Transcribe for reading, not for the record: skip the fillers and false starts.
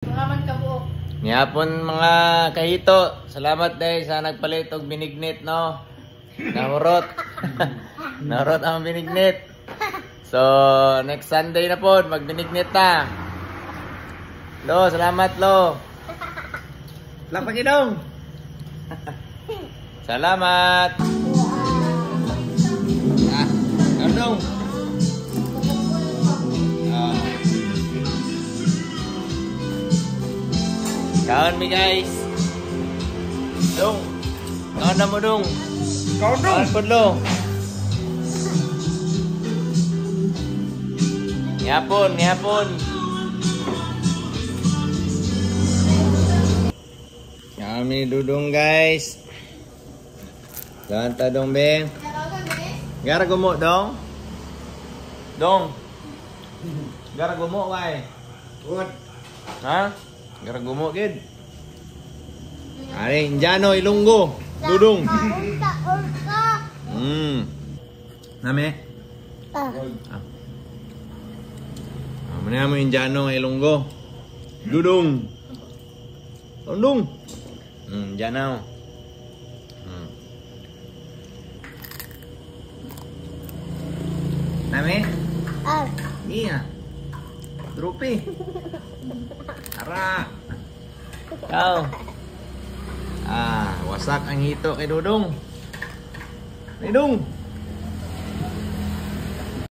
Salamat ka buok. Ngapon mga kahito, salamat dahil sa nagpalit og binignit, no? Nahurot. Nahurot ang binignit. So, next Sunday na po, magbinignit na. Lo, salamat lo. Lapagidong. Salamat. Kandong. Kaon mi guys. Dong. Kaon na mo dong. Kaon po lo. Yapon, yapon. Kami dudong guys. Ganta dong be. Gara gumo dong. Dong. Gara gumo wai. Good. Ha? Gara gumo gid. Ari, Indiano Ilonggo. Dudong. Name? Mana mo Indiano Ilonggo. Dudong. Dudong. Indiano. Name? Iya. Drupi. Ara. Kau. Wasak ang hito kay Dudong. Dudong.